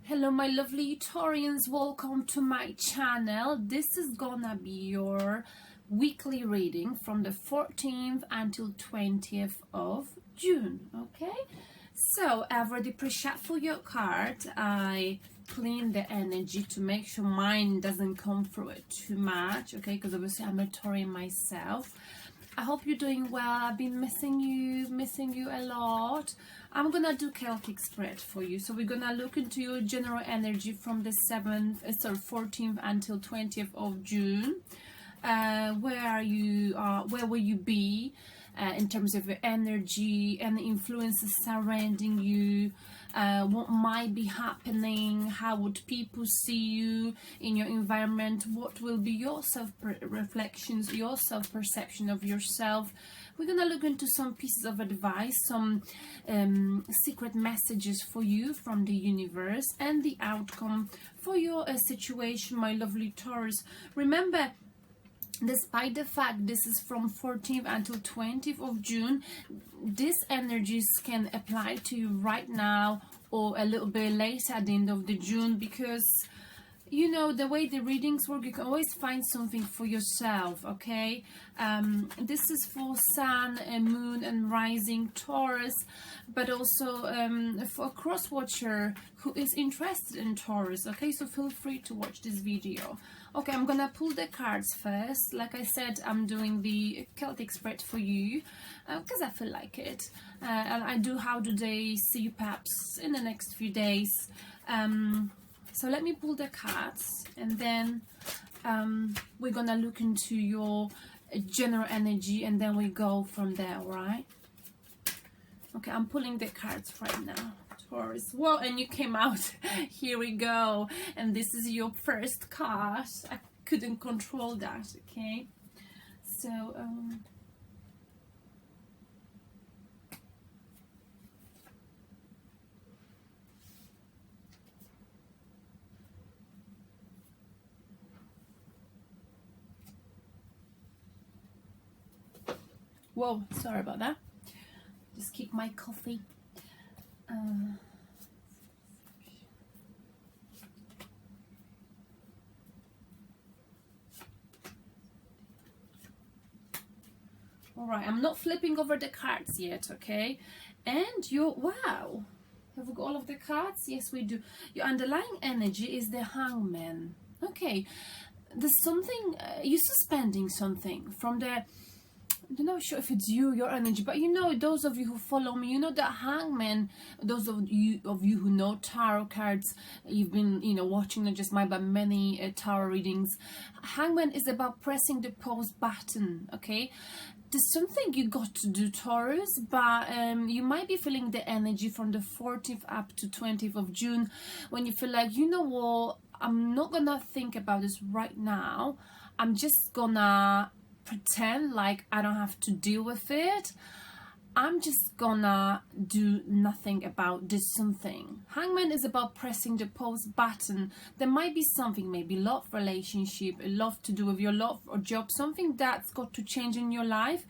Hello my lovely Taurians, welcome to my channel. This is gonna be your weekly reading from the 14th until 20th of June. Okay, so I've already pre-shuffled your card. I clean the energy to make sure mine doesn't come through it too much, okay, because obviously I'm a Taurian myself. I hope you're doing well. I've been missing you a lot. I'm gonna do Celtic Spread for you. So we're gonna look into your general energy from the 14th until 20th of June. Where will you be in terms of your energy and the influences surrounding you? What might be happening? How would people see you in your environment? What will be your self-reflections, your self-perception of yourself? We're gonna look into some pieces of advice, some secret messages for you from the universe, and the outcome for your situation, my lovely Taurus. Remember, despite the fact this is from 14th until 20th of June, these energies can apply to you right now or a little bit later at the end of the June, because you know the way the readings work, you can always find something for yourself. Okay, this is for Sun and Moon and Rising Taurus, but also for a cross watcher who is interested in Taurus. Okay, so feel free to watch this video. Okay, I'm gonna pull the cards first. Like I said, I'm doing the Celtic Spread for you because I feel like it, and I do how do they see you perhaps in the next few days. So let me pull the cards, and then we're gonna look into your general energy, and then we go from there, right? Okay, I'm pulling the cards right now, Taurus. Whoa, and you came out. Here we go. And this is your first card. I couldn't control that, okay? So, whoa, sorry about that. Just keep my coffee. All right, I'm not flipping over the cards yet, okay? And wow, have we got all of the cards? Yes, we do. Your underlying energy is the Hangman. Okay, there's something, you're suspending something from the, I'm not sure if it's your energy, but you know, those of you who follow me, you know that Hangman, those of you who know tarot cards, you've been, watching not just mine, but many tarot readings. Hangman is about pressing the pause button, okay? There's something you got to do, Taurus, but you might be feeling the energy from the 14th up to 20th of June when you feel like, you know what, I'm not gonna think about this right now. I'm just gonna pretend like I don't have to deal with it. I'm just gonna do nothing about this something. Hangman is about pressing the pause button. There might be something, maybe love relationship, love to do with your love or job, something that's got to change in your life,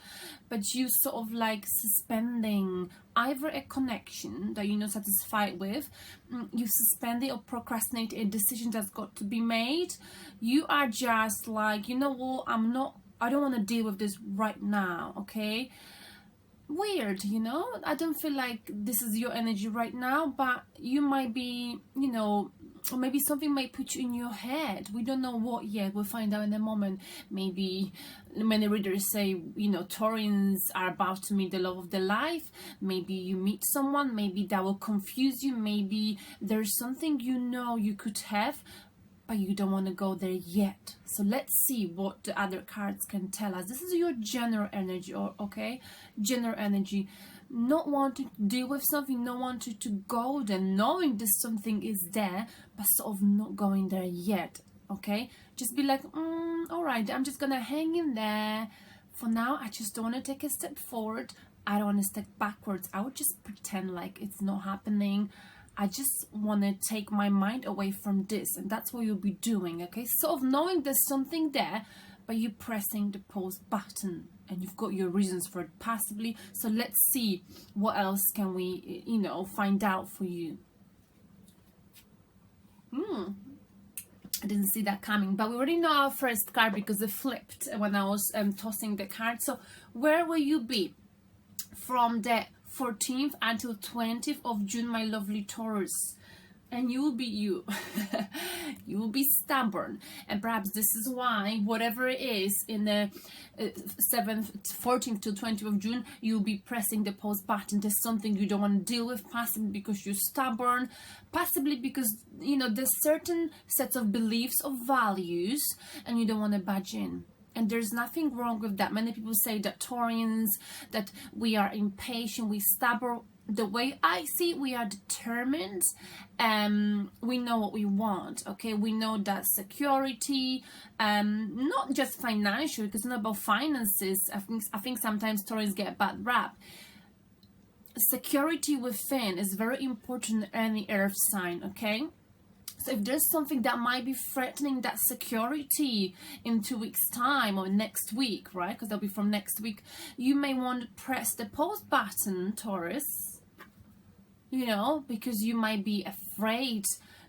but you sort of like suspending either a connection that you're not satisfied with, you suspended or procrastinate a decision that's got to be made. You are just like, you know what, I don't want to deal with this right now, okay? Weird, I don't feel like this is your energy right now, but you might be, or maybe something might put you in your head. We don't know what yet. We'll find out in a moment. Maybe many readers say, Taurians are about to meet the love of their life. Maybe you meet someone, maybe that will confuse you. Maybe there's something you could have, but you don't want to go there yet. So let's see what the other cards can tell us. This is your general energy, okay? General energy. Not wanting to deal with something, not wanting to go there, knowing that something is there, but sort of not going there yet, okay? Just be like, all right, I'm just gonna hang in there. For now, I just don't want to take a step forward. I don't want to step backwards. I would just pretend like it's not happening. I just want to take my mind away from this, and that's what you'll be doing, okay? Sort of knowing there's something there, but you're pressing the pause button, and you've got your reasons for it possibly. So let's see what else can we, find out for you. didn't see that coming, but we already know our first card because it flipped when I was tossing the card. So where will you be from the 14th until 20th of June, my lovely Taurus? And you will be you. You will be stubborn, and perhaps this is why whatever it is in the 14th to 20th of June, you'll be pressing the pause button. There's something you don't want to deal with, possibly because you're stubborn, possibly because, you know, there's certain sets of beliefs or values and you don't want to budge in. And there's nothing wrong with that. Many people say that Taurians, that we are impatient, we stubborn. The way I see it, we are determined. We know what we want, okay? We know that security, not just financial, because it's not about finances. I think sometimes Taurians get a bad rap. Security within is very important in any earth sign, okay? So if there's something that might be threatening that security in 2 weeks' time or next week, right? Because that'll be from next week, you may want to press the pause button, Taurus. You know, because you might be afraid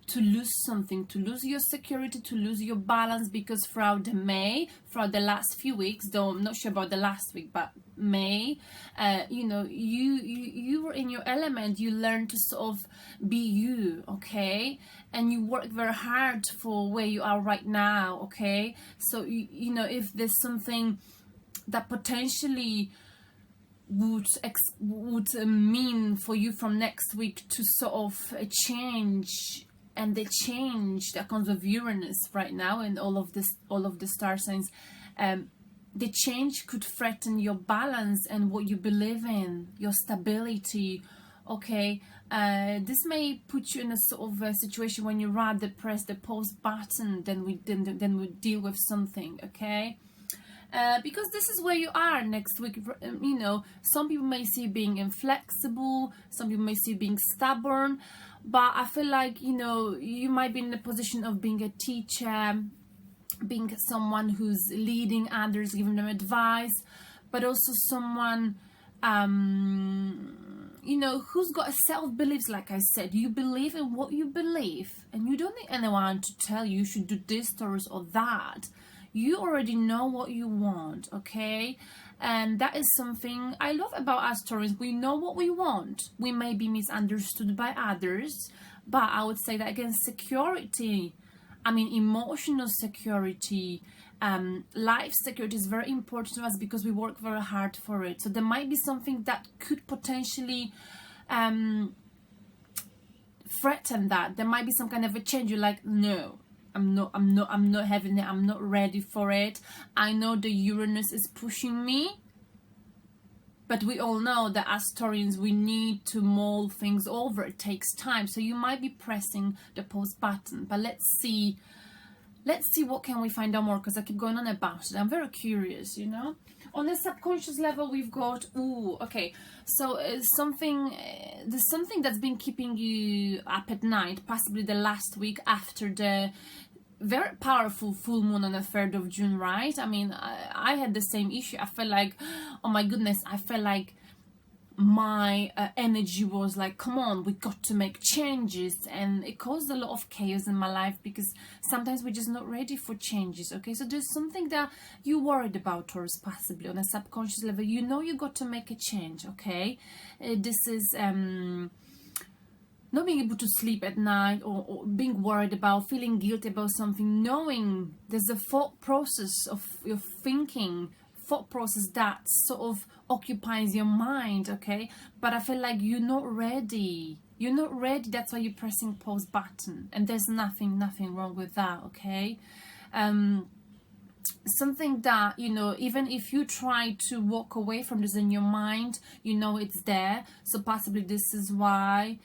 to lose something, to lose your security, to lose your balance, because throughout the last few weeks, though I'm not sure about the last week, but May, you know, you were in your element. You learned to sort of be you, okay? And you work very hard for where you are right now, okay? So, you know, if there's something that potentially would mean for you from next week to sort of change, and the change that comes with Uranus right now and all of the star signs, the change could threaten your balance and what you believe in, your stability, okay? This may put you in a sort of a situation when you rather press the pause button than we deal with something, okay? Because this is where you are next week. You know, some people may see you being inflexible, some people may see you being stubborn, but I feel like, you know, you might be in the position of being a teacher, being someone who's leading others, giving them advice, but also someone, you know, who's got a self-beliefs. Like I said, you believe in what you believe, and you don't need anyone to tell you should do this, Taurus, or that. You already know what you want, okay? And that is something I love about us Taurus. We know what we want. We may be misunderstood by others, but I would say that again, security, I mean emotional security, life security is very important to us because we work very hard for it. So there might be something that could potentially threaten that. There might be some kind of a change. You're like, no, I'm not having it. I'm not ready for it. I know the Uranus is pushing me, but we all know that as Taurians, we need to mull things over. It takes time. So you might be pressing the pause button, but let's see what can we find out more, because I keep going on about it. I'm very curious, you know. On the subconscious level, we've got, okay, so there's something that's been keeping you up at night, possibly the last week after the very powerful full moon on the 3rd of June, right? I mean, I had the same issue. I felt like, oh my goodness, I felt like my energy was like, come on, we got to make changes, and it caused a lot of chaos in my life because sometimes we're just not ready for changes, okay? So there's something that you worried about, Taurus, possibly on a subconscious level. You know you got to make a change, okay? This is not being able to sleep at night, or being worried about, feeling guilty about something, knowing there's a thought process of your thought process that sort of occupies your mind, okay? But I feel like you're not ready. You're not ready. That's why you're pressing pause button, and there's nothing wrong with that, okay? Something that, you know, even if you try to walk away from this in your mind, you know it's there. So possibly this is why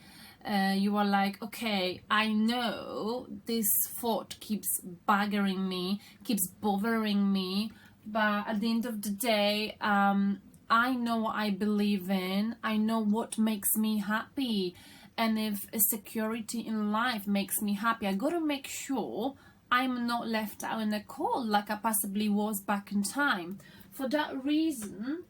you are like, okay, I know this thought keeps buggering me, keeps bothering me, but at the end of the day, I know what I believe in. I know what makes me happy. And if a security in life makes me happy, I gotta make sure I'm not left out in the cold like I possibly was back in time. For that reason,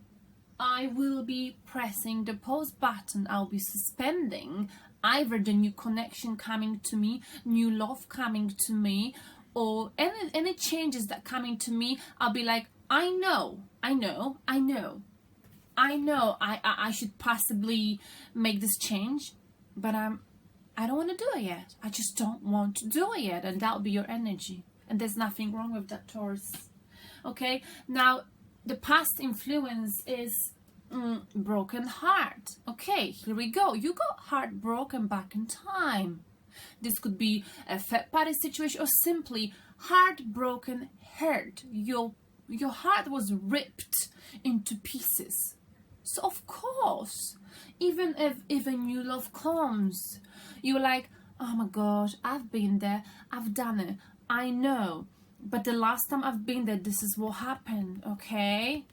I will be pressing the pause button. I'll be suspending either the new connection coming to me, new love coming to me, or any changes that come into me, I'll be like, I know I should possibly make this change, but I don't want to do it yet. I just don't want to do it yet. And that'll be your energy. And there's nothing wrong with that, Taurus. Okay, now the past influence is broken heart. Okay, here we go. You got heartbroken back in time. This could be a third party situation or simply heartbroken hurt. Your heart was ripped into pieces. So of course, even if a new love comes, you're like, oh my gosh, I've been there, I've done it, I know. But the last time I've been there, this is what happened, okay?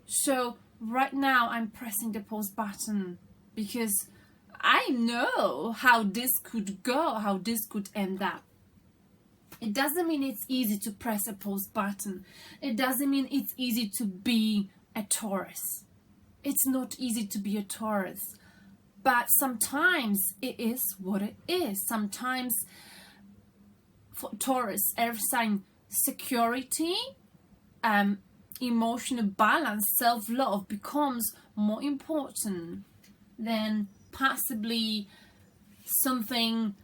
So right now I'm pressing the pause button because I know how this could go, how this could end up. It doesn't mean it's easy to press a pause button. It doesn't mean it's easy to be a Taurus. It's not easy to be a Taurus. But sometimes it is what it is. Sometimes for Taurus, earth sign, security, emotional balance, self-love becomes more important than possibly something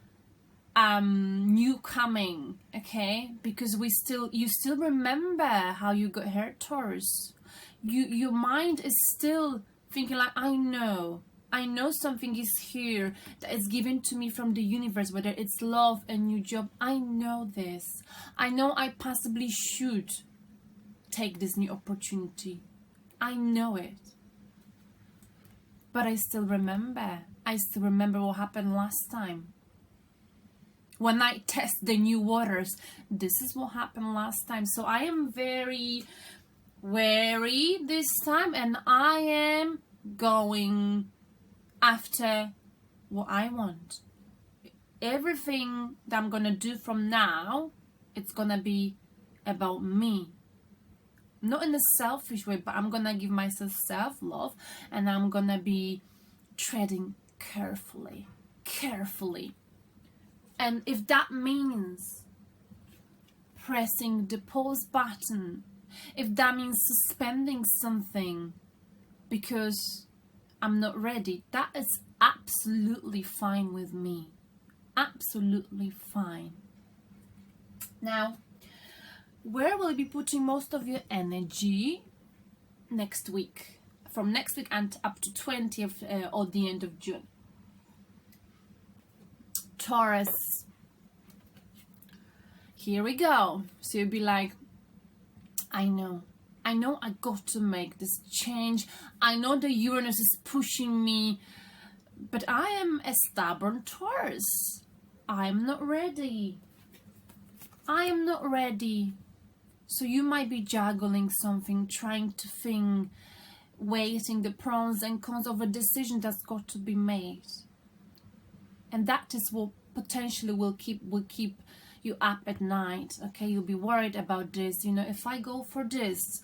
new coming, okay? Because you still remember how you got hurt, Taurus. Your mind is still thinking like, I know something is here that is given to me from the universe, whether it's love, a new job. I know this. I know I possibly should take this new opportunity. I know it. But I still remember. I still remember what happened last time. When I test the new waters, this is what happened last time. So I am very wary this time, and I am going after what I want. Everything that I'm gonna do from now, it's gonna be about me. Not in a selfish way, but I'm gonna give myself self-love, and I'm gonna be treading carefully. And if that means pressing the pause button, if that means suspending something because I'm not ready, that is absolutely fine with me. Absolutely fine. Now, where will you be putting most of your energy next week? From next week and up to 20th or the end of June. Taurus. Here we go. So you'll be like, I know I got to make this change. I know the Uranus is pushing me, but I am a stubborn Taurus. I'm not ready. So you might be juggling something, trying to think, weighting the pros and cons of a decision that's got to be made. And that is what potentially will keep you up at night. Okay, you'll be worried about this. You know, if I go for this,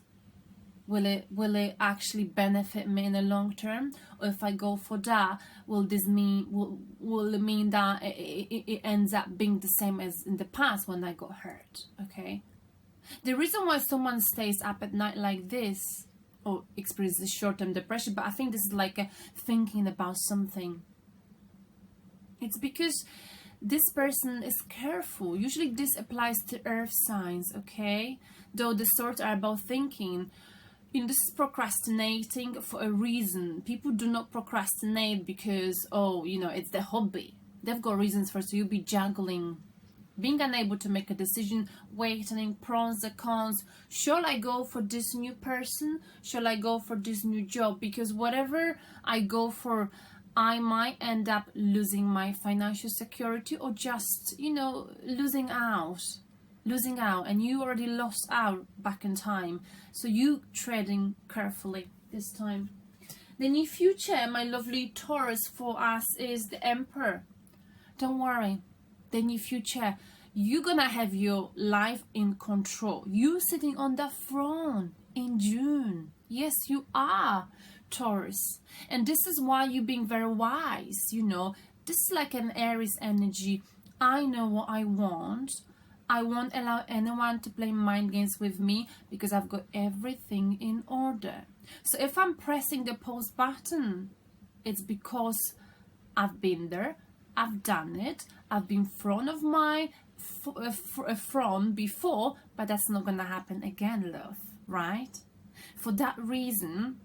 will it actually benefit me in the long term? Or if I go for that, will it mean that it ends up being the same as in the past when I got hurt? Okay. The reason why someone stays up at night like this or experiences short-term depression, but I think this is like a thinking about something. It's because this person is careful. Usually this applies to earth signs, okay? Though the swords are about thinking. You know, this is procrastinating for a reason. People do not procrastinate because, oh, you know, it's their hobby. They've got reasons for it, so you'll be juggling. Being unable to make a decision, waiting, pros and cons. Shall I go for this new person? Shall I go for this new job? Because whatever I go for, I might end up losing my financial security or just, you know, losing out. And you already lost out back in time. So you treading carefully this time. The near future, my lovely Taurus, for us is the Emperor. Don't worry. The near future, you're gonna have your life in control. You sitting on the throne in June. Yes, you are, Taurus. And this is why you're being very wise, you know. This is like an Aries energy. I know what I want. I won't allow anyone to play mind games with me because I've got everything in order. So if I'm pressing the pause button, it's because I've been there, I've done it, I've been thrown of my throne before, but that's not gonna happen again, love, right? For that reason,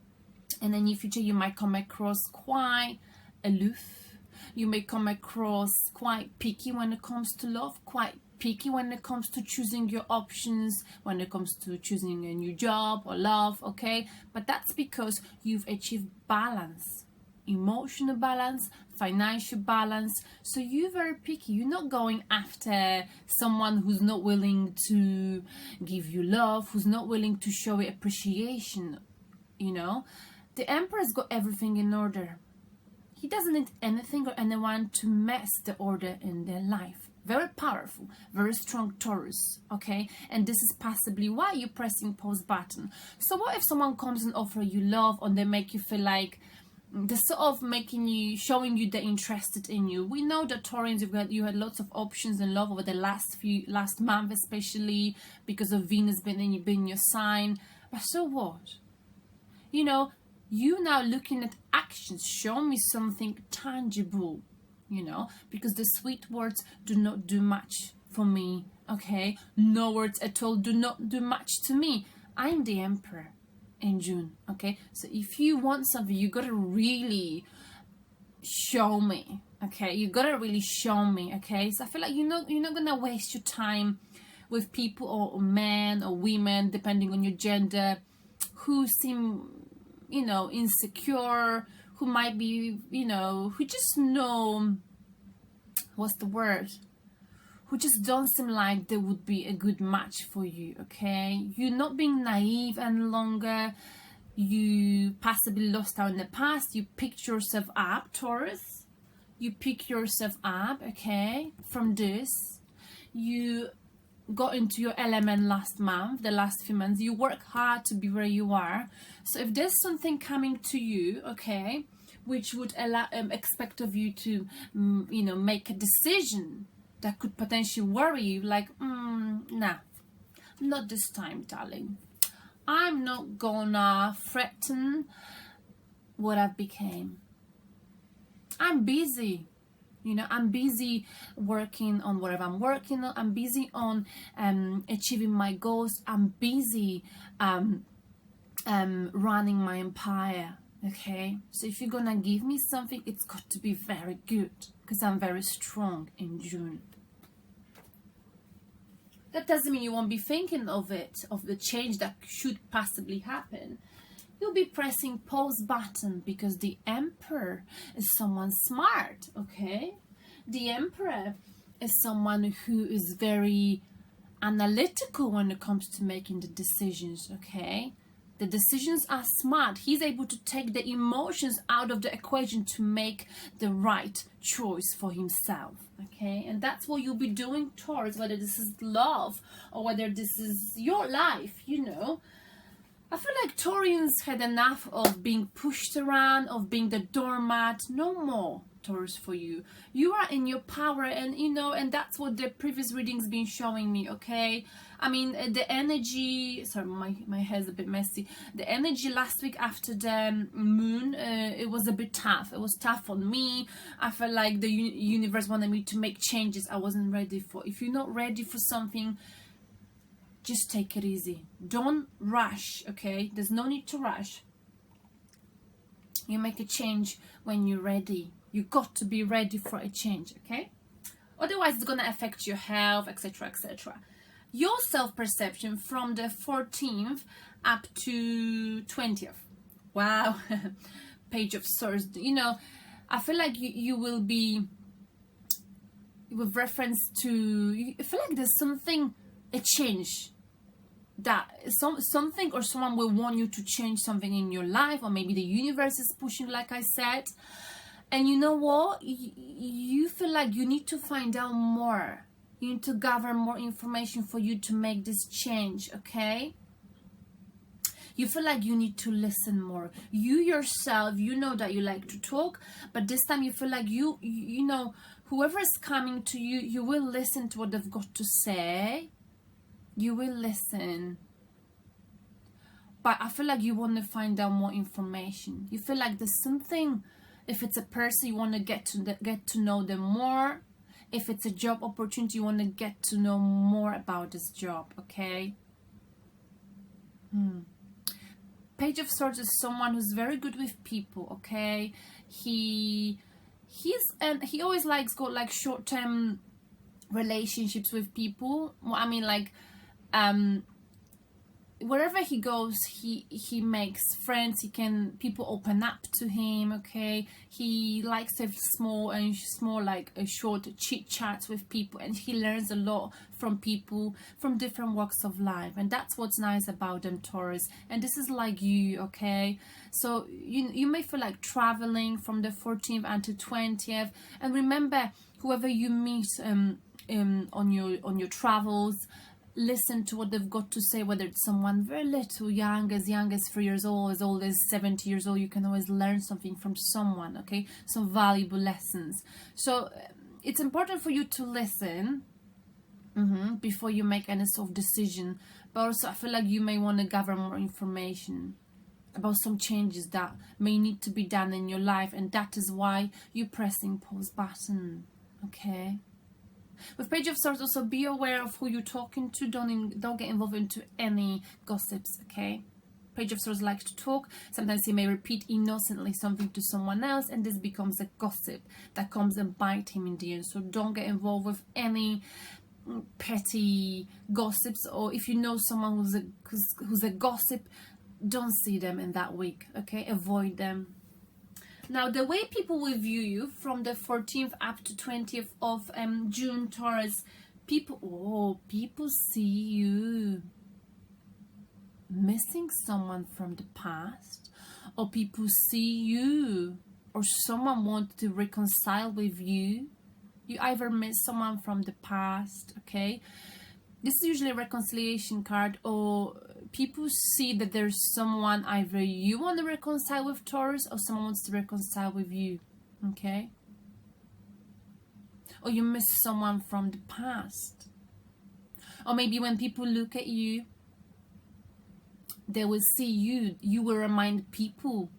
and in the future you might come across quite aloof, you may come across quite picky when it comes to love, quite picky when it comes to choosing your options, when it comes to choosing a new job or love, okay? But that's because you've achieved balance, emotional balance, financial balance. So you're very picky. You're not going after someone who's not willing to give you love, who's not willing to show you appreciation, you know? The Emperor's got everything in order. He doesn't need anything or anyone to mess the order in their life. Very powerful, very strong Taurus, okay? And this is possibly why you're pressing pause button. So what if someone comes and offer you love, or they make you feel like they're sort of making you, showing you they're interested in you? We know that Taurans, you had lots of options in love over the last month, especially because of Venus being in your sign. But so what? You know, you now looking at actions. Show me something tangible. You know, because the sweet words do not do much for me, okay? No words at all do not do much to me. I'm the Emperor in June, okay? So if you want something, you gotta really show me, okay? You gotta really show me, okay? So I feel like you're not gonna waste your time with people or men or women, depending on your gender, who seem, you know, insecure, who might be, you know, who just know, what's the word? Who just don't seem like they would be a good match for you, okay? You're not being naive any longer. You possibly lost out in the past. You picked yourself up, Taurus. You pick yourself up, okay, from this. You got into your element last month, the last few months. You work hard to be where you are. So if there's something coming to you, okay, which would allow, expect of you to, you know, make a decision that could potentially worry you, like, nah, not this time, darling. I'm not gonna threaten what I've became. I'm busy. You know, I'm busy working on whatever I'm working on. I'm busy on achieving my goals. I'm busy running my empire. Okay, so if you're gonna give me something, it's got to be very good, because I'm very strong in June. That doesn't mean you won't be thinking of it, of the change that should possibly happen. You'll be pressing pause button because the Emperor is someone smart, okay? The Emperor is someone who is very analytical when it comes to making the decisions, okay? The decisions are smart. He's able to take the emotions out of the equation to make the right choice for himself, okay? And that's what you'll be doing, Taurus, whether this is love or whether this is your life, you know. I feel like Taurians had enough of being pushed around, of being the doormat. No more, Taurus, for you. You are in your power, and you know, and that's what the previous readings been showing me, okay? I mean, the energy, sorry, my hair's a bit messy. The energy last week after the moon, it was a bit tough. It was tough on me. I felt like the universe wanted me to make changes I wasn't ready for. If you're not ready for something, just take it easy. Don't rush, okay? There's no need to rush. You make a change when you're ready. You got to be ready for a change, okay? Otherwise, it's gonna affect your health, etc., etc. Your self-perception from the 14th up to 20th. Wow. Page of Swords. You know, I feel like you will be, with reference to, I feel like there's something, a change, that something or someone will want you to change something in your life, or maybe the universe is pushing, like I said. And you know what? You feel like you need to find out more. You need to gather more information for you to make this change, okay? You feel like you need to listen more. You yourself, you know that you like to talk, but this time you feel like you know whoever is coming to you, you will listen to what they've got to say. You will listen. But I feel like you want to find out more information. You feel like there's something, if it's a person, you want to get to know them more. If it's a job opportunity, you want to get to know more about this job, okay? Page of Swords is someone who's very good with people, okay? He always likes got like short-term relationships with people. Well, I mean, like wherever he goes, he makes friends. People open up to him, okay? He likes to have small like a short chit chats with people, and he learns a lot from people from different walks of life, and that's what's nice about them, Taurus. And this is like you, okay? So you may feel like traveling from the 14th until 20th, and remember, whoever you meet on your travels, listen to what they've got to say, whether it's someone very little, young as 3 years old, as old as 70 years old. You can always learn something from someone, okay? Some valuable lessons. So it's important for you to listen before you make any sort of decision. But also I feel like you may want to gather more information about some changes that may need to be done in your life, and that is why you're pressing pause button, okay? With Page of Swords, also be aware of who you're talking to. Don't get involved into any gossips, okay? Page of Swords likes to talk. Sometimes he may repeat innocently something to someone else, and this becomes a gossip that comes and bite him in the end. So don't get involved with any petty gossips, or if you know someone who's a gossip, don't see them in that week, okay? Avoid them. Now, the way people will view you from the 14th up to 20th of June, Taurus, people see you missing someone from the past, or people see you, or someone wants to reconcile with you. You either miss someone from the past, okay? This is usually a reconciliation card, or people see that there's someone either you want to reconcile with, Taurus, or someone wants to reconcile with you, okay? Or you miss someone from the past. Or maybe when people look at you, they will see you. You will remind people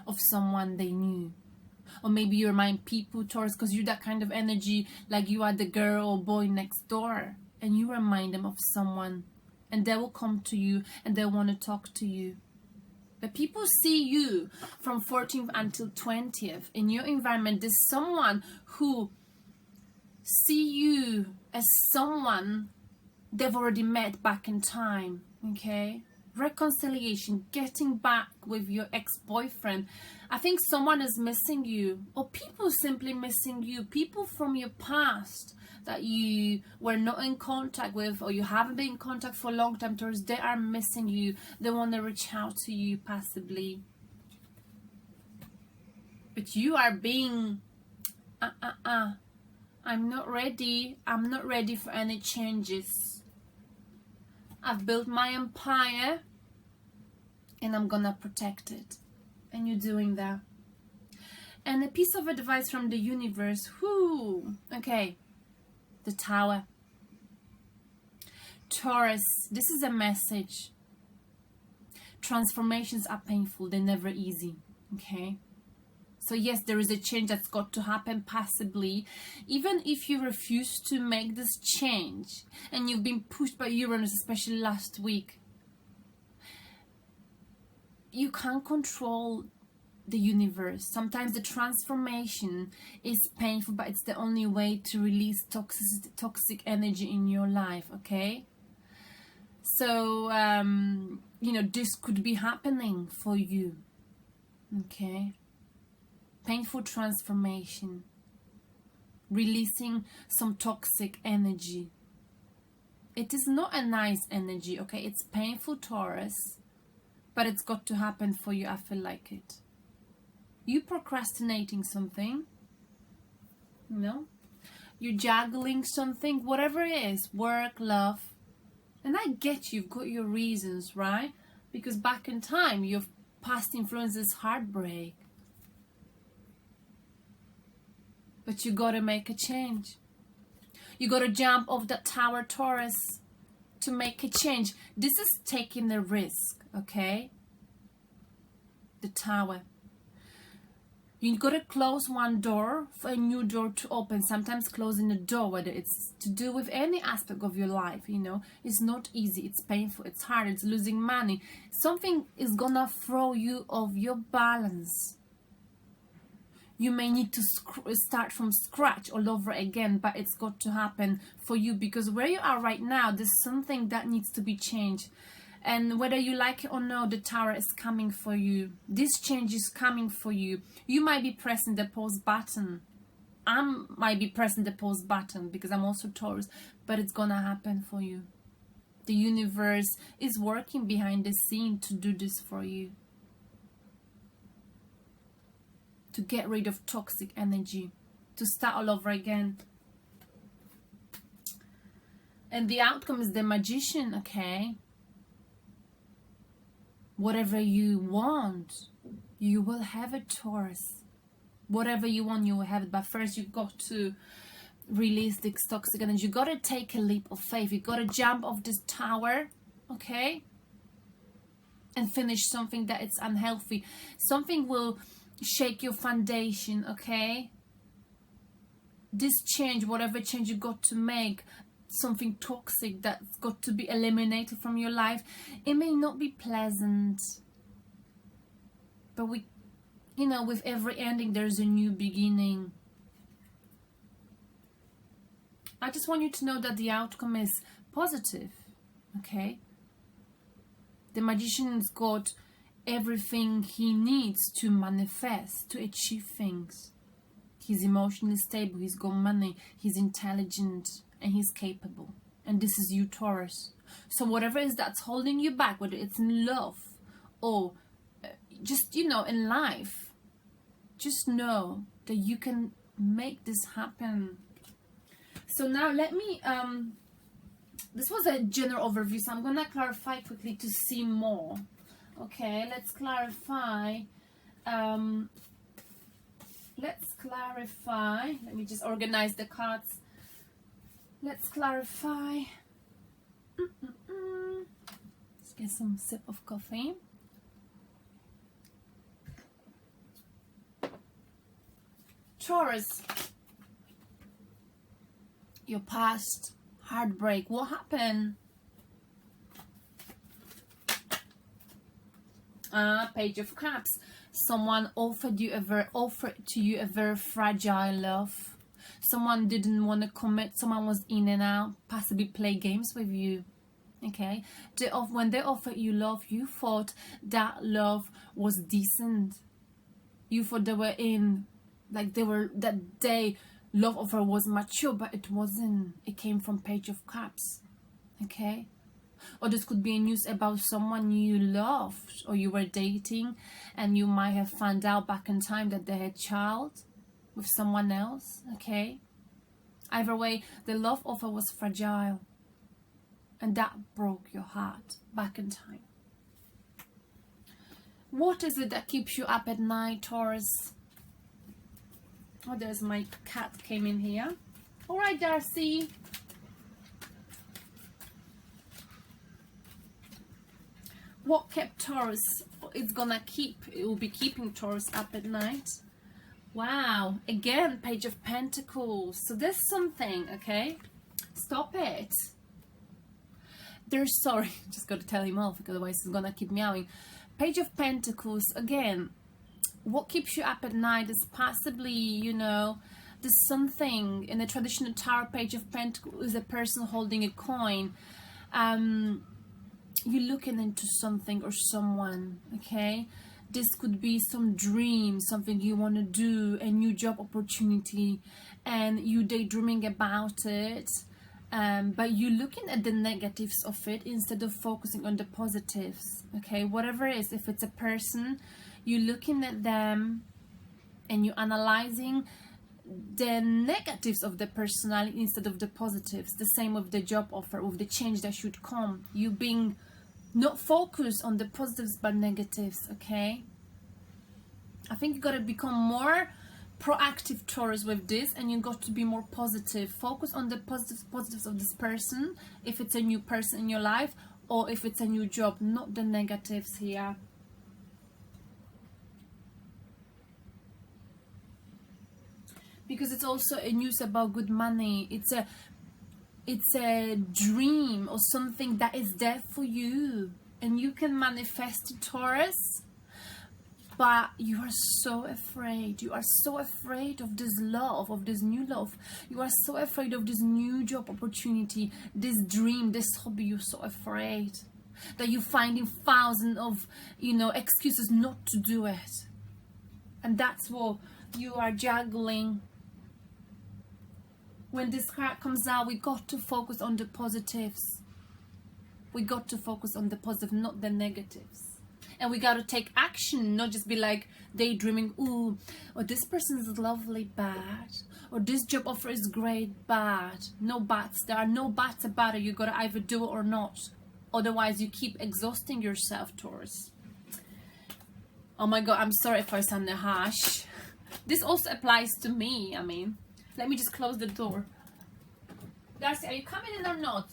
of someone they knew. Or maybe you remind people, Taurus, because you're that kind of energy, like you are the girl or boy next door, and you remind them of someone, and they will come to you and they want to talk to you. But people see you from 14th until 20th in your environment. There's someone who see you as someone they've already met back in time, okay? Reconciliation, getting back with your ex-boyfriend. I think someone is missing you, or people simply missing you. People from your past that you were not in contact with, or you haven't been in contact for a long time, Taurus, they are missing you. They want to reach out to you passively. But you are being, I'm not ready. I'm not ready for any changes. I've built my empire and I'm gonna protect it. And you're doing that. And a piece of advice from the universe. Okay. The Tower. Taurus, this is a message. Transformations are painful. They're never easy. Okay. So yes, there is a change that's got to happen passively. Even if you refuse to make this change and you've been pushed by Uranus, especially last week, you can't control the universe. Sometimes the transformation is painful, but it's the only way to release toxic energy in your life, okay? So, this could be happening for you, okay? Painful transformation, releasing some toxic energy. It is not a nice energy, okay? It's painful, Taurus, but it's got to happen for you. I feel like it. You procrastinating something, you're juggling something, whatever it is, work, love. And I get you've got your reasons, right? Because back in time, your past influences heartbreak. But you got to make a change. You got to jump off that tower, Taurus, to make a change. This is taking a risk, okay? The tower. You got to close one door for a new door to open. Sometimes closing a door, whether it's to do with any aspect of your life, you know, it's not easy. It's painful. It's hard. It's losing money. Something is gonna throw you off your balance. You may need to start from scratch all over again, but it's got to happen for you, because where you are right now, there's something that needs to be changed. And whether you like it or not, the tower is coming for you. This change is coming for you. You might be pressing the pause button. I might be pressing the pause button because I'm also Taurus, but it's gonna happen for you. The universe is working behind the scene to do this for you. To get rid of toxic energy. To start all over again. And the outcome is the Magician, okay? Whatever you want, you will have it, Taurus. Whatever you want, you will have it. But first, you've got to release this toxic energy. You've got to take a leap of faith. You've got to jump off this tower, okay? And finish something that is unhealthy. Something will shake your foundation, okay? This change, whatever change you got to make, something toxic that's got to be eliminated from your life. It may not be pleasant, but we, you know, with every ending there's a new beginning. I just want you to know that the outcome is positive, okay? The Magician's got everything he needs to manifest, to achieve things. He's emotionally stable, he's got money, he's intelligent, and he's capable. And this is you, Taurus. So whatever it is that's holding you back, whether it's in love or just, you know, in life, just know that you can make this happen. So now let me, this was a general overview, so I'm going to clarify quickly to see more. Okay, let's clarify. Let me just organize the cards. Let's clarify. Let's get some sip of coffee. Taurus, your past heartbreak. What happened? Page of Cups. Someone offered to you a very fragile love. Someone didn't want to commit. Someone was in and out, possibly play games with you. Okay, when they offered you love, you thought that love was decent. You thought they were in, like they were that day. Love offer was mature, but it wasn't. It came from Page of Cups. Okay. Or this could be a news about someone you loved or you were dating, and you might have found out back in time that they had a child with someone else, okay? Either way, the love offer was fragile, and that broke your heart back in time. What is it that keeps you up at night, Taurus? Oh, there's my cat came in here. All right, Darcy. What kept Taurus? It will be keeping Taurus up at night. Wow, again, Page of Pentacles. So there's something, okay? Stop it. Sorry, just got to tell him off, because otherwise he's gonna keep meowing. Page of Pentacles, again, what keeps you up at night is possibly, you know, there's something in the traditional Tower. Page of Pentacles is a person holding a coin. You're looking into something or someone, okay? This could be some dream, something you want to do, a new job opportunity, and you daydreaming about it, but you're looking at the negatives of it instead of focusing on the positives, okay? Whatever it is, if it's a person, you're looking at them and you're analyzing the negatives of the personality instead of the positives. The same with the job offer, with the change that should come. You being not focused on the positives but negatives, okay? I think you got to become more proactive, Taurus, with this, and you got to be more positive. Focus on the positives of this person, if it's a new person in your life, or if it's a new job, not the negatives here. Because it's also a news about good money. It's a dream or something that is there for you, and you can manifest it, Taurus. But you are so afraid. You are so afraid of this love, of this new love. You are so afraid of this new job opportunity, this dream, this hobby. You're so afraid that you're finding thousands of, you know, excuses not to do it. And that's what you are juggling. When this card comes out, we got to focus on the positives. We got to focus on the positive, not the negatives. And we got to take action, not just be like daydreaming, ooh, or this person is lovely, bad, or this job offer is great, bad. No buts. There are no buts about it. You got to either do it or not. Otherwise, you keep exhausting yourself, Taurus. Oh my God, I'm sorry if I sound harsh. This also applies to me. I mean, let me just close the door. Darcy, are you coming in or not?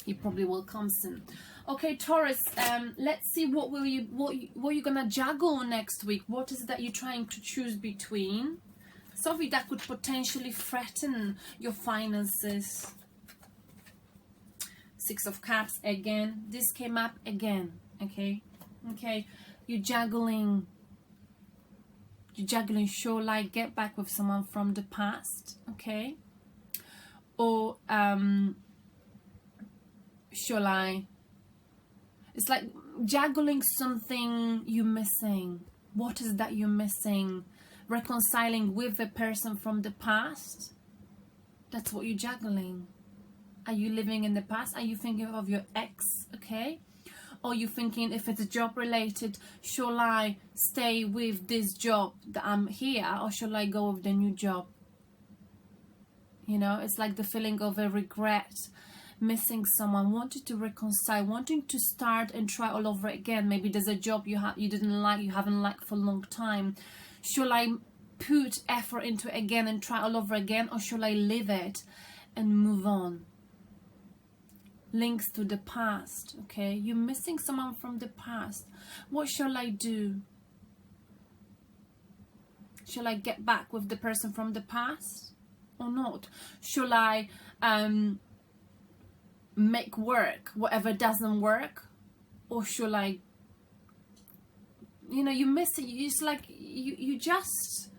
He probably will come soon. Okay, Taurus, let's see what you're gonna juggle next week. What is it that you're trying to choose between? Something that could potentially threaten your finances. Six of Cups again. This came up again. Okay, you're juggling. Sure, like get back with someone from the past. Okay, or shall I? It's like juggling something you're missing. What is that you're missing? Reconciling with a person from the past. That's what you're juggling. Are you living in the past? Are you thinking of your ex? Okay. Or you thinking, if it's job related, shall I stay with this job that I'm here, or shall I go with the new job? You know, it's like the feeling of a regret. Missing someone, wanting to reconcile, wanting to start and try all over again. Maybe there's a job you didn't like, you haven't liked for a long time. Shall I put effort into it again and try all over again, or shall I leave it and move on? Links to the past. Okay, you're missing someone from the past. What shall I do? Shall I get back with the person from the past or not? Shall I make work whatever doesn't work, or shall I, you know, you miss it. It's like you just,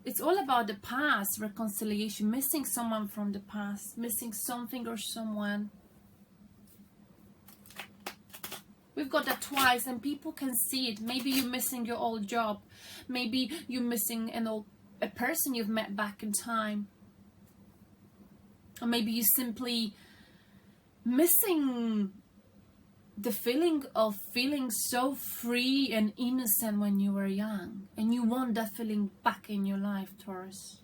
it's all about the past. Reconciliation, missing someone from the past, missing something or someone. We've got that twice, and people can see it. Maybe you're missing your old job, maybe you're missing a person you've met back in time, or maybe you simply missing the feeling of feeling so free and innocent when you were young, and you want that feeling back in your life, Taurus.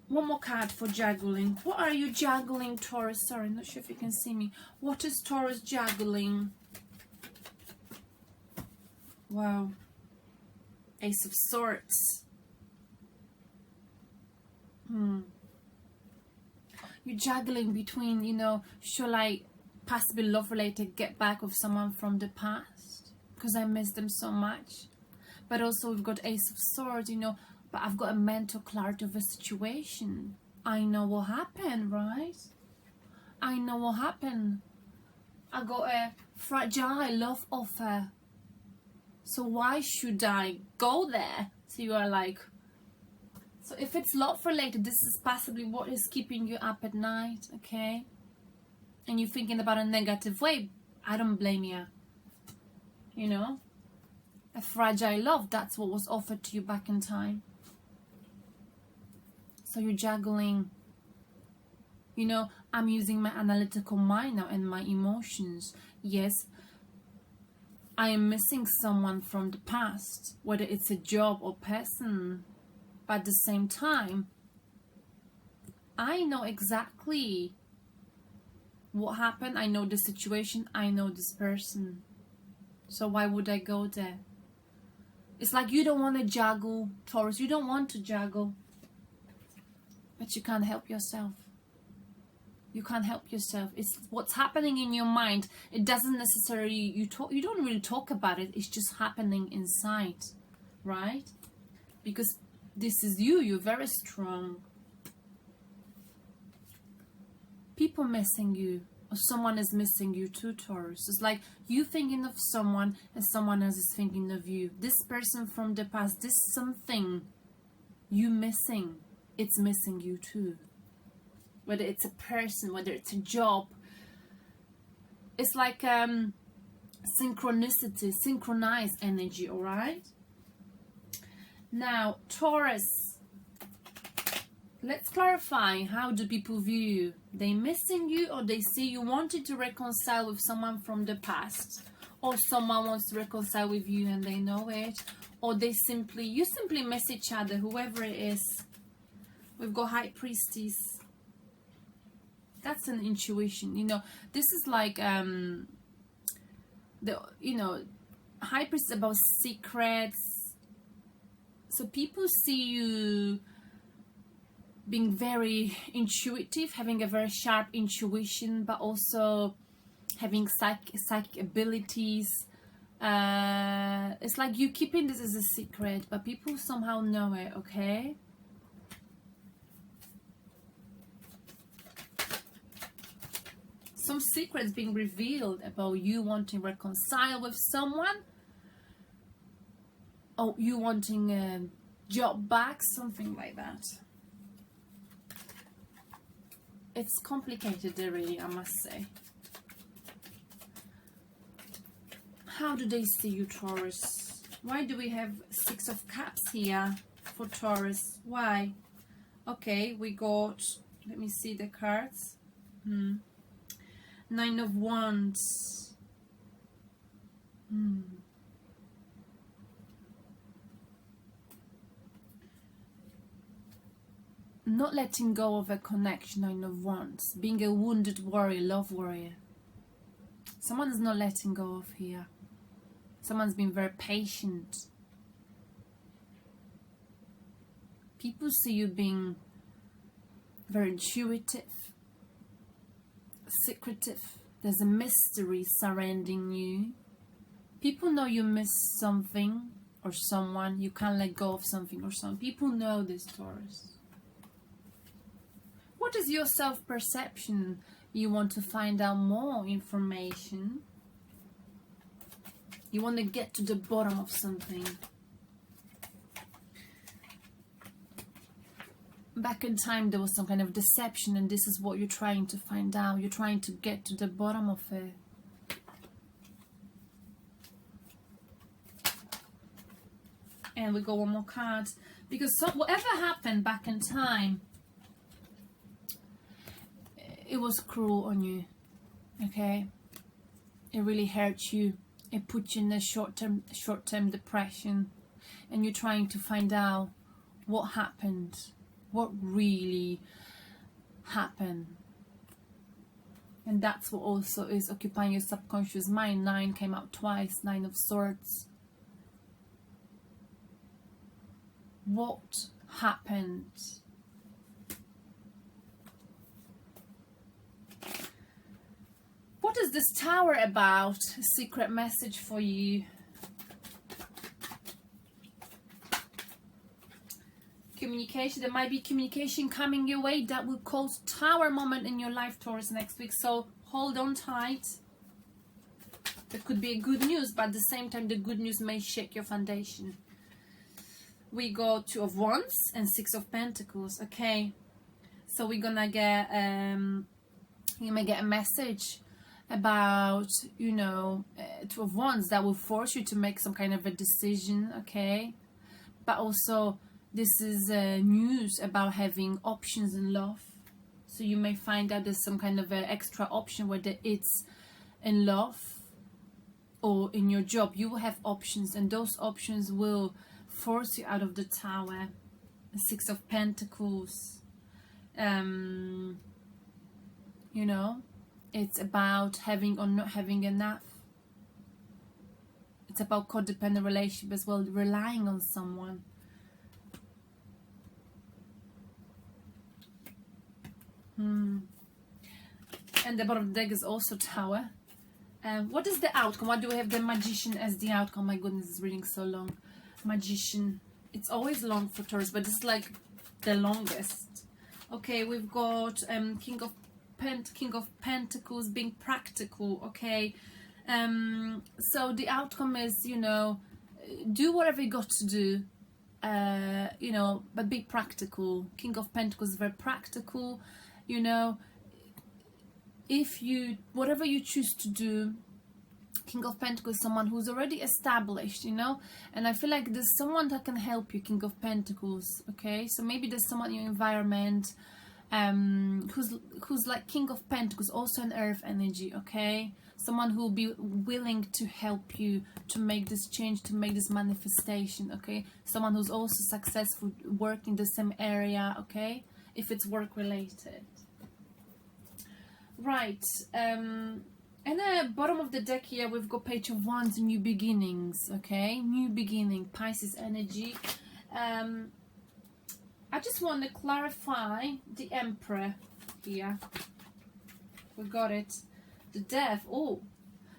One more card for juggling. What are you juggling, Taurus? Sorry, I'm not sure if you can see me. What is Taurus juggling? Wow. Ace of Swords. You're juggling between, you know, shall I possibly love related get back with someone from the past because I miss them so much, but also we've got Ace of Swords, you know, but I've got a mental clarity of a situation. I know what happened, right? I know what happened. I got a fragile love offer, so why should I go there? So you are like, so if it's love related, this is possibly what is keeping you up at night, okay? And you're thinking about a negative way. I don't blame you. You know? A fragile love, that's what was offered to you back in time. So you're juggling. You know, I'm using my analytical mind now and my emotions. Yes, I am missing someone from the past, whether it's a job or person. But at the same time, I know exactly what happened. I know the situation. I know this person. So why would I go there? It's like you don't want to juggle, Taurus. You don't want to juggle. But you can't help yourself. You can't help yourself. It's what's happening in your mind. It doesn't necessarily, you don't really talk about it. It's just happening inside, right? Because this is you. You're very strong. People missing you. Or someone is missing you too, Taurus. It's like you thinking of someone and someone else is thinking of you. This person from the past, this something you missing, it's missing you too. Whether it's a person, whether it's a job. It's like synchronicity, synchronized energy, alright? Now, Taurus. Let's clarify, how do people view you? They missing you, or they see you wanting to reconcile with someone from the past, or someone wants to reconcile with you and they know it, or you simply miss each other, whoever it is. We've got High Priestess. That's an intuition, you know. This is like High Priestess about secrets. So people see you being very intuitive, having a very sharp intuition, but also having psychic abilities. It's like you keeping this as a secret, but people somehow know it, okay? Some secrets being revealed about you wanting to reconcile with someone, or you wanting a job back, something like that. It's complicated, really, I must say. How do they see you, Taurus? Why do we have 6 of Cups here for Taurus? Why? Okay, we got, let me see the cards. 9 of Wands. Not letting go of a connection, 9 of Wands. Being a wounded warrior, love warrior. Someone's not letting go of here. Someone's been very patient. People see you being very intuitive, secretive. There's a mystery surrounding you. People know you miss something or someone. You can't let go of something or someone. People know this, Taurus. What is your self-perception? You want to find out more information. You want to get to the bottom of something. Back in time there was some kind of deception, and this is what you're trying to find out. You're trying to get to the bottom of it. And we got one more card. Because whatever happened back in time, it was cruel on you, okay? It really hurt you. It put you in a short-term depression, and you're trying to find out what happened, what really happened. And that's what also is occupying your subconscious mind. 9 came out twice, 9 of Swords. What happened? What is this Tower about? A secret message for you. Communication. There might be communication coming your way that will cause Tower moment in your life, Taurus, next week. So hold on tight. There could be good news, but at the same time the good news may shake your foundation. We got 2 of Wands and 6 of Pentacles. Okay. So we're gonna get you may get a message about, you know, 2 of Wands that will force you to make some kind of a decision, okay? But also this is news about having options in love. So you may find out there's some kind of an extra option, whether it's in love or in your job. You will have options, and those options will force you out of the Tower. 6 of Pentacles. You know, it's about having or not having enough. it's about codependent relationship as well, relying on someone. And the bottom of the deck is also Tower. What is the outcome? Why do we have the Magician as the outcome? My goodness, this reading so long. Magician. It's always long for Taurus, but it's like the longest. Okay, we've got King of Pentacles being practical. Okay, so the outcome is, you know, do whatever you got to do, you know, but be practical. King of Pentacles is very practical, you know. If you, whatever you choose to do, King of Pentacles is someone who's already established, you know, and I feel like there's someone that can help you, King of Pentacles, okay? So maybe there's someone in your environment who's like King of Pentacles, also an earth energy, okay? Someone who will be willing to help you to make this change, to make this manifestation, okay? Someone who's also successful, working the same area, okay? If it's work related. Right, and the bottom of the deck here, we've got Page of Wands, new beginnings, okay? New beginning, Pisces energy. I just want to clarify the Emperor here. We got it. The Death. Oh,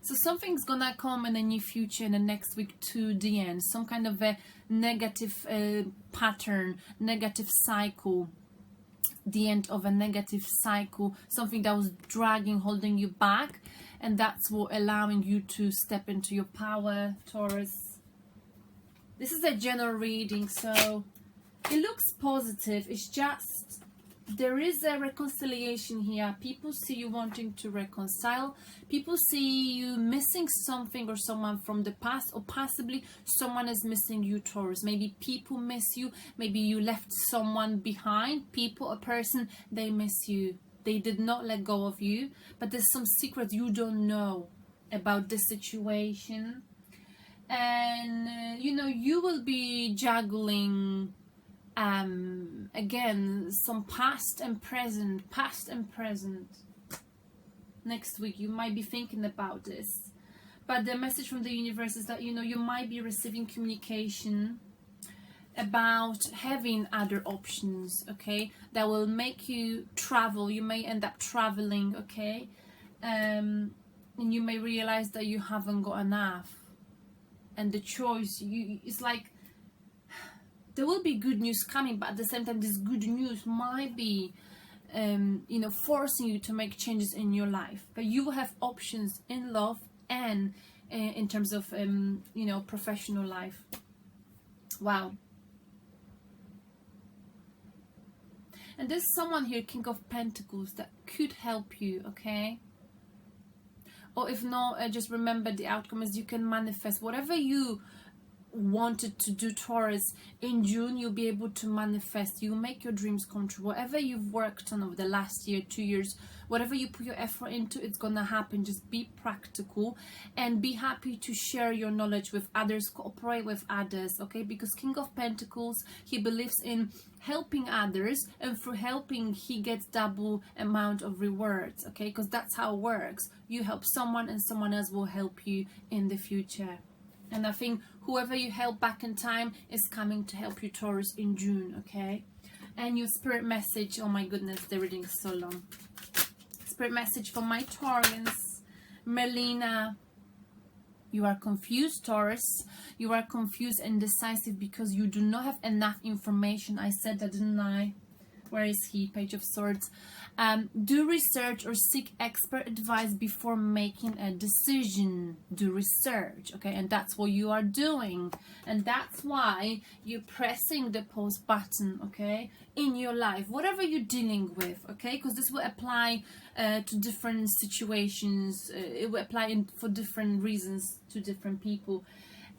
so something's gonna come in the near future, in the next week, to the end. Some kind of a negative pattern, negative cycle. The end of a negative cycle, something that was dragging, holding you back, and that's what allowing you to step into your power, Taurus. This is a general reading, so it looks positive. It's just there is a reconciliation here. People see you wanting to reconcile. People see you missing something or someone from the past, or possibly someone is missing you, Taurus. Maybe people miss you. Maybe you left someone behind. People, a person, they miss you. They did not let go of you, but there's some secret you don't know about this situation. And you know, you will be juggling again, some past and present. Next week you might be thinking about this, but the message from the universe is that, you know, you might be receiving communication about having other options, okay, that will make you travel. You may end up traveling, okay, and you may realize that you haven't got enough, and the choice, it's like there will be good news coming, but at the same time, this good news might be, you know, forcing you to make changes in your life. But you will have options in love and in terms of, you know, professional life. Wow. And there's someone here, King of Pentacles, that could help you, okay? Or if not, just remember the outcome is you can manifest whatever you wanted to do, Taurus. In June you'll be able to manifest. You'll make your dreams come true. Whatever you've worked on over the last year, 2 years, whatever you put your effort into, it's gonna happen. Just be practical and be happy to share your knowledge with others, cooperate with others, okay? Because King of Pentacles, he believes in helping others, and through helping he gets double amount of rewards, okay? Because that's how it works. You help someone and someone else will help you in the future. And I think whoever you help back in time is coming to help you, Taurus, in June, okay? And your spirit message, oh my goodness, the reading is so long. Spirit message for my Taurans. Melina, you are confused, Taurus. You are confused and indecisive because you do not have enough information. I said that, didn't I? Where is he? Page of Swords. Do research or seek expert advice before making a decision. Do research, okay? And that's what you are doing. And that's why you're pressing the pause button, okay? In your life, whatever you're dealing with, okay? Because this will apply to different situations. It will apply for different reasons to different people.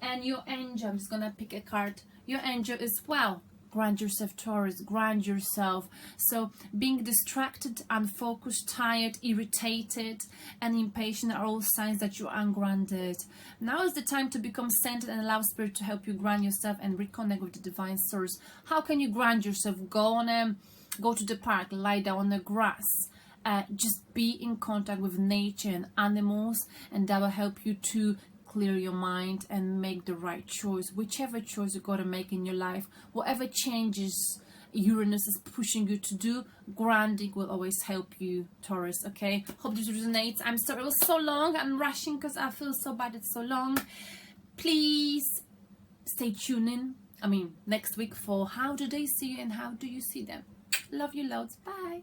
And your angel, I'm just going to pick a card. Your angel is, well, ground yourself, Taurus, ground yourself. So being distracted, unfocused, tired, irritated and impatient are all signs that you're ungrounded. Now is the time to become centered and allow spirit to help you ground yourself and reconnect with the divine source. How can you ground yourself? Go to the park, lie down on the grass. Just be in contact with nature and animals, and that will help you to clear your mind and make the right choice, whichever choice you got to make in your life. Whatever changes Uranus is pushing you to do, grounding will always help you, Taurus. Okay, hope this resonates. I'm sorry it was so long. I'm rushing because I feel so bad it's so long. Please stay tuned in, next week, for how do they see you and how do you see them. Love you loads. Bye.